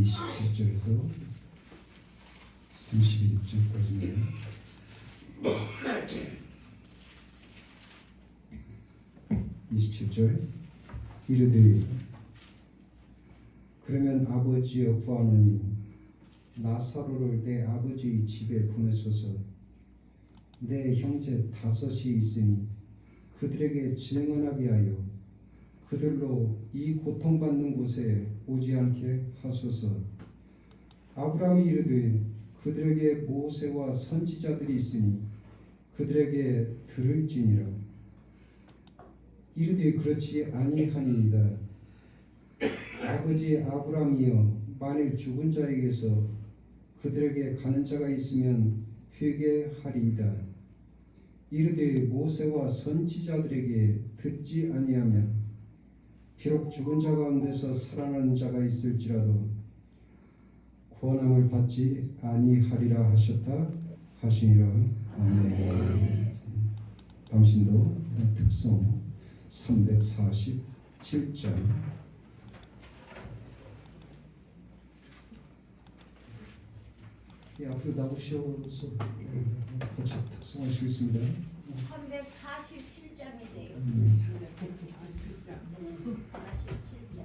27절에서 31절까지네요. 27절 이르되 그러면 아버지여 구하노니 나사로를 내 아버지 집에 보내소서. 내 형제 5이 있으니 그들에게 증언하게 하여 그들로 이 고통받는 곳에 오지 않게 하소서. 아브라함이 이르되 그들에게 모세와 선지자들이 있으니 그들에게 들을지니라. 이르되 그렇지 아니하니이다. 아버지 아브라함이여 만일 죽은 자에게서 그들에게 가는 자가 있으면 회개하리이다. 이르되 모세와 선지자들에게 듣지 아니하면 비록 죽은 자 가운데서 살아나는 자가 있을지라도 구원함을 받지 아니하리라 하셨다 하시니라. 아멘. 당신도 특성 347장 앞으로 나오셔서 같이 특성할 수 있습니다. 347장이네요. 47장.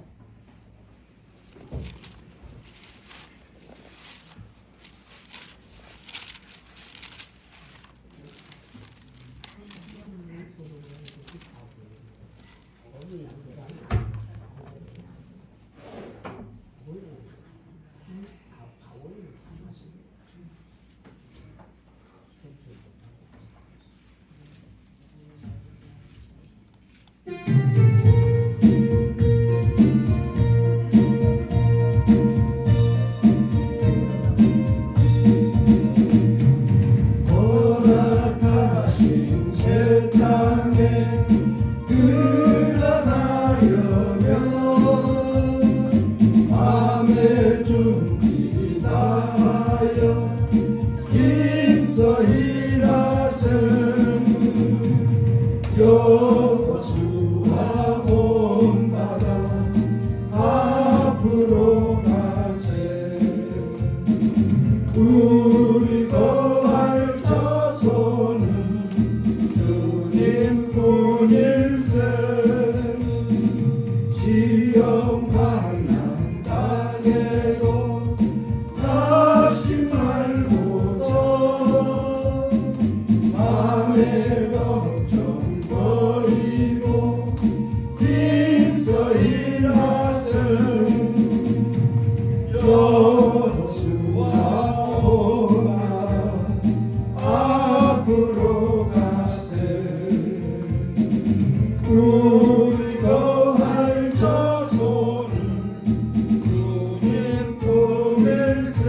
여호수아 본받아 앞으로 가세. 우리 거할 자손은 주님 군일세. 지형 만난 땅에도 다시 말고서 맘에 걱정 버리고 힘써 일하세. 여호수아 본받아 앞으로 가세. 우리 거할 자손은 주님 품일세.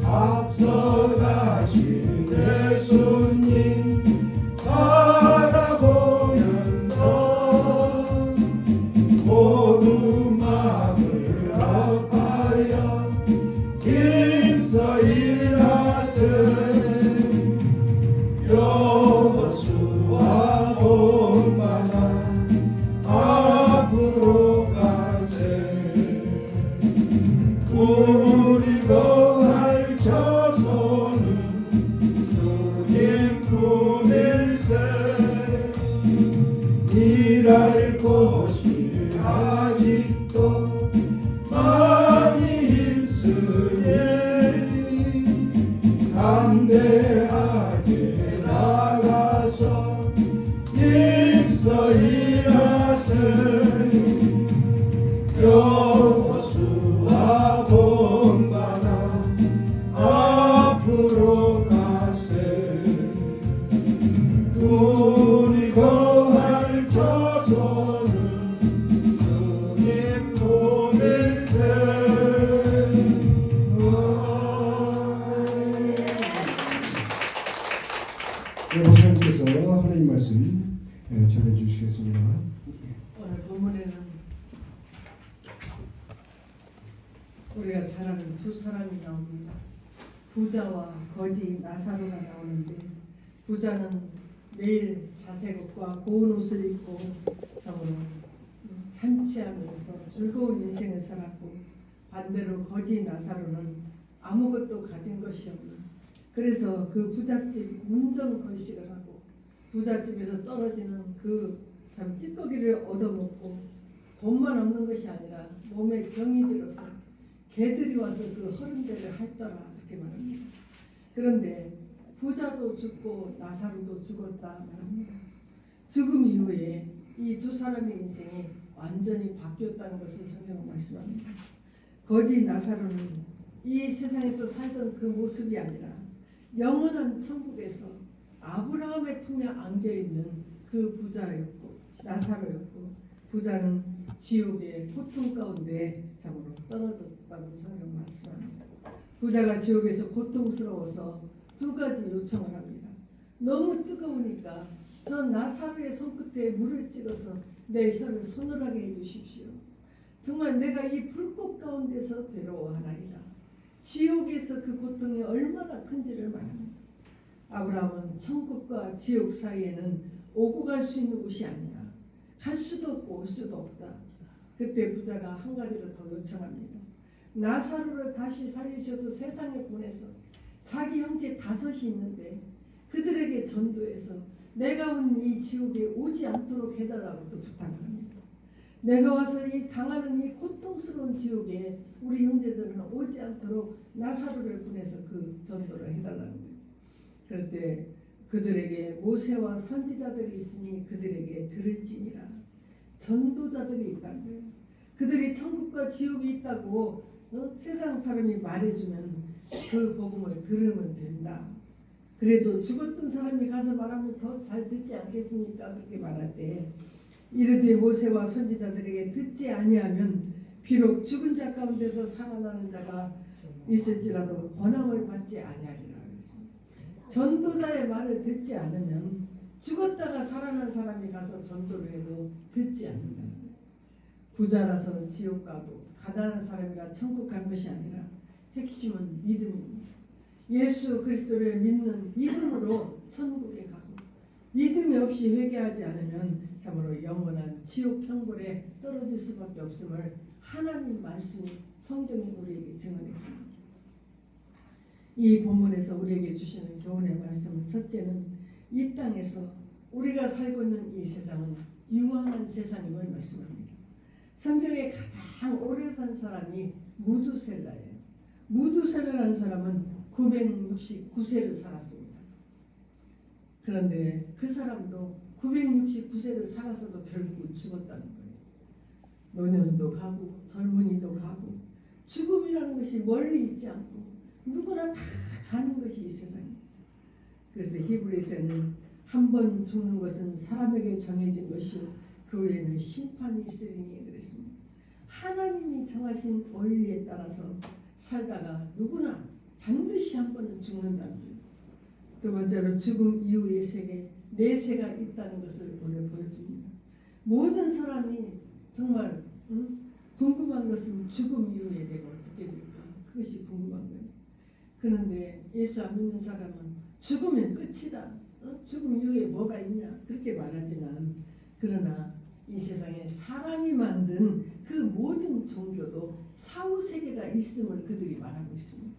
앞서가신 예수님 바라보면서 모두 마음을 합하여 힘써 일하세. 여호수아 본받아 앞으로 가세. 우리 거할 자손은 주님 품일세. 일할 곳이 아직도 많이 있으니 담대하게 나가서 힘써 일하세. 여호수아 본받아 앞으로 가세. 우리 거할 자손은 주님 품일세. 목사님께서 하나님 말씀 전해주시겠습니다. 오늘 본문에는 우리가 잘 아는 두 사람이 나옵니다. 부자와 거지 나사로가 나오는데, 부자는 매일 자색옷과 고운 옷을 입고 저거는 통치하면서 즐거운 인생을 살았고 반대로 거지 나사로는 아무것도 가진 것이 없는 그래서 그 부잣집 운전거식을 하고 부잣집에서 떨어지는 그 참 찌꺼기를 얻어먹고 돈만 없는 것이 아니라 몸에 병이 들어서 개들이 와서 그 허름대를 핥더라 그렇게 말합니다. 그런데 부자도 죽고 나사로도 죽었다 말합니다. 죽음 이후에 이 두 사람의 인생이 완전히 바뀌었다는 것을 성경은 말씀합니다. 거지 나사로는 이 세상에서 살던 그 모습이 아니라 영원한 천국에서 아브라함의 품에 안겨있는 그 부자였고 나사로였고 부자는 지옥의 고통 가운데 참으로 떨어졌다고 성경 말씀합니다. 부자가 지옥에서 고통스러워서 두 가지 요청을 합니다. 너무 뜨거우니까 저 나사로의 손끝에 물을 찍어서 내 혀를 서늘하게 해주십시오. 정말 내가 이 불꽃 가운데서 괴로워하나이다. 지옥에서 그 고통이 얼마나 큰지를 말합니다. 아브라함은 천국과 지옥 사이에는 오고 갈 수 있는 곳이 아니다. 갈 수도 없고 올 수도 없다. 그때 부자가 한 가지를 더 요청합니다. 나사로를 다시 살리셔서 세상에 보내서 자기 형제 5이 있는데 그들에게 전도해서 내가 온 이 지옥에 오지 않도록 해달라고 또 부탁을 합니다. 내가 와서 이 당하는 이 고통스러운 지옥에 우리 형제들은 오지 않도록 나사로를 보내서 그 전도를 해달라는 거예요. 그럴 때 그들에게 모세와 선지자들이 있으니 그들에게 들을지니라. 전도자들이 있다는 거예요. 그들이 천국과 지옥이 있다고 세상 사람이 말해주면 그 복음을 들으면 된다. 그래도 죽었던 사람이 가서 말하면 더 잘 듣지 않겠습니까? 그렇게 말할 때 이르되 모세와 선지자들에게 듣지 아니하면 비록 죽은 자 가운데서 살아나는 자가 있을지라도 권함을 받지 아니하리라. 전도자의 말을 듣지 않으면 죽었다가 살아난 사람이 가서 전도를 해도 듣지 않는다는 거예요. 부자라서 지옥 가고 가난한 사람이라 천국 간 것이 아니라 핵심은 믿음입니다. 예수 그리스도를 믿는 믿음으로 천국에 가고 믿음이 없이 회개하지 않으면 참으로 영원한 지옥 형벌에 떨어질 수밖에 없음을 하나님 말씀이 성경이 우리에게 증언해 줍니다. 이 본문에서 우리에게 주시는 교훈의 말씀은 첫째는 이 땅에서 우리가 살고 있는 이 세상은 유한한 세상임을 말씀합니다. 성경에 가장 오래 산 사람이 무두셀라예요. 무두셀라라는 사람은 969세를 살았습니다. 그런데 그 사람도 969세를 살아서도 결국은 죽었다는 거예요. 노년도 가고 젊은이도 가고 죽음이라는 것이 멀리 있지 않고 누구나 다 가는 것이 이 세상입니다. 그래서 히브리서는 한 번 죽는 것은 사람에게 정해진 것이요 그 후에는 심판이 있으리니 그랬습니다. 하나님이 정하신 원리에 따라서 살다가 누구나 반드시 한 번은 죽는다는 거예요. 두 번째로 죽음 이후의 세계, 내세가 있다는 것을 오늘 보여줍니다. 모든 사람이 정말 궁금한 것은 죽음 이후에 내가 어떻게 될까? 그것이 궁금한 거예요. 그런데 예수 안 믿는 사람은 죽으면 끝이다. 죽음 이후에 뭐가 있냐? 그렇게 말하지만 그러나 이 세상에 사람이 만든 그 모든 종교도 사후세계가 있음을 그들이 말하고 있습니다.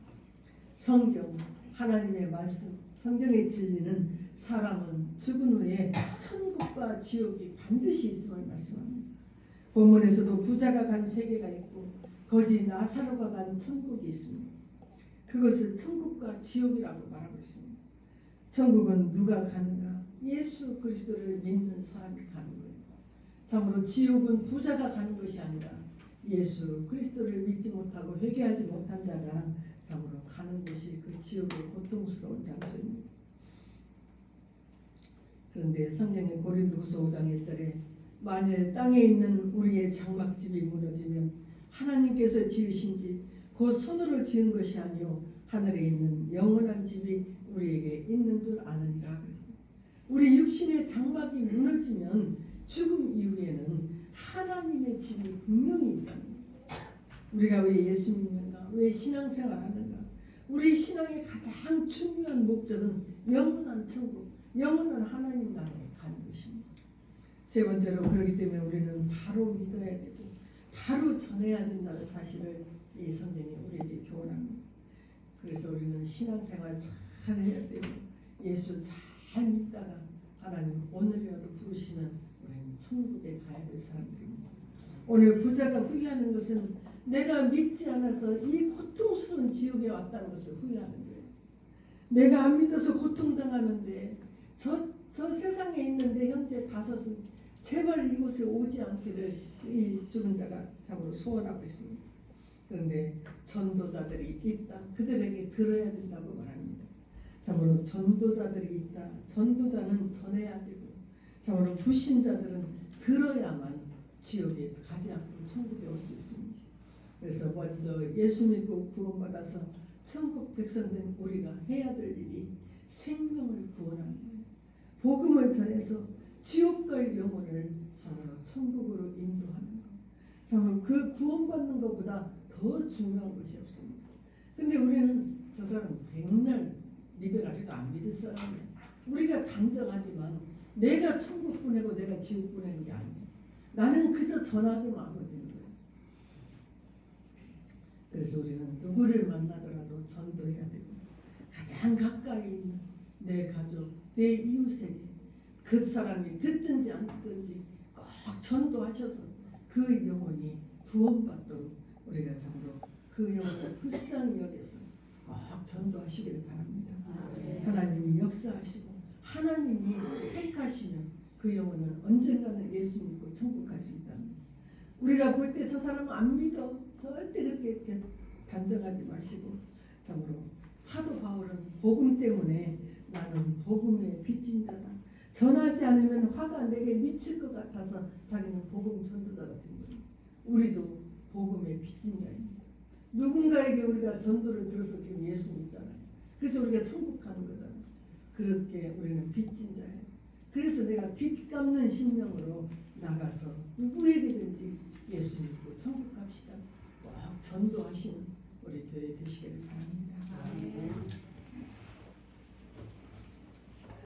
성경, 하나님의 말씀, 성경의 진리는 사람은 죽은 후에 천국과 지옥이 반드시 있음을 말씀합니다. 본문에서도 부자가 간 세계가 있고 거지 나사로가 간 천국이 있습니다. 그것을 천국과 지옥이라고 말하고 있습니다. 천국은 누가 가는가? 예수 그리스도를 믿는 사람이 가는 거예요. 참으로 지옥은 부자가 가는 것이 아니라 예수 그리스도를 믿지 못하고 회개하지 못한 자가 참으로 가는 곳이 그 지옥의 고통스러운 장소입니다. 그런데 성경의 고린도후서 5장 1절에 만일 땅에 있는 우리의 장막집이 무너지면 하나님께서 지으신 집 곧 손으로 지은 것이 아니요 하늘에 있는 영원한 집이 우리에게 있는 줄 아느니라 그랬습니다. 우리 육신의 장막이 무너지면 죽음 이후에는 하나님의 집이 분명히 있다는 거예요. 우리가 왜 예수 믿는가? 왜 신앙생활 하는가? 우리 신앙의 가장 중요한 목적은 영원한 천국, 영원한 하나님 나라에 가는 것입니다. 세 번째로 그렇기 때문에 우리는 바로 믿어야 되고 바로 전해야 된다는 사실을 이 선생님이 우리에게 교훈합니다. 그래서 우리는 신앙생활 잘 해야 되고 예수 잘 믿다가 하나님 오늘이라도 부르시면 우리는 천국에 가야 될 사람들입니다. 오늘 부자가 후회하는 것은 내가 믿지 않아서 이 고통스러운 지옥에 왔다는 것을 후회하는 거예요. 내가 안 믿어서 고통당하는데 저 세상에 있는 내 형제 다섯은 제발 이곳에 오지 않기를 이 죽은 자가 참으로 소원하고 있습니다. 그런데 전도자들이 있다. 그들에게 들어야 된다고 말합니다. 참으로 전도자들이 있다. 전도자는 전해야 되고 참으로 불신자들은 들어야만 지옥에 가지 않고 천국에 올 수 있습니다. 그래서 먼저 예수 믿고 구원받아서 천국 백성된 우리가 해야 될 일이 생명을 구원하는 거예요. 복음을 전해서 지옥 갈 영혼을 참으로 천국으로 인도하는 것. 참으로 그 구원받는 것보다 더 중요한 것이 없습니다. 근데 우리는 저 사람 백날 믿으라고 안 믿을 사람이야. 우리가 단정하지만 내가 천국 보내고 내가 지옥 보내는 게 아니야. 나는 그저 전하기만 하면 되는 거야. 그래서 우리는 누구를 만나더라도 전도해야 되고 가장 가까이 있는 내 가족, 내 이웃에게 그 사람이 듣든지 안 듣든지 꼭 전도하셔서 그 영혼이 구원받도록 우리가 참으로 그 영혼을 불쌍히 여겨서 꼭 전도하시기를 바랍니다. 하나님이 역사하시고 하나님이 택하시면 그 영혼은 언젠가는 예수 믿고 천국 갈 수 있답니다. 우리가 볼 때 저 사람은 안 믿어 절대 그렇게 단정하지 마시고 참으로 사도 바울은 복음 때문에 나는 복음의 빚진 자다. 전하지 않으면 화가 내게 미칠 것 같아서 자기는 복음 전도자가 된 거예요. 우리도 복음의 빚진 자입니다. 누군가에게 우리가 전도를 들어서 지금 예수 믿잖아요. 그래서 우리가 천국 가는 거잖아요. 그렇게 우리는 빚진 자예요. 그래서 내가 빚 갚는 심령으로 나가서 누구에게든지 예수 믿고 천국 갑시다. 꼭 전도하시는 우리 교회 되시기를 바랍니다.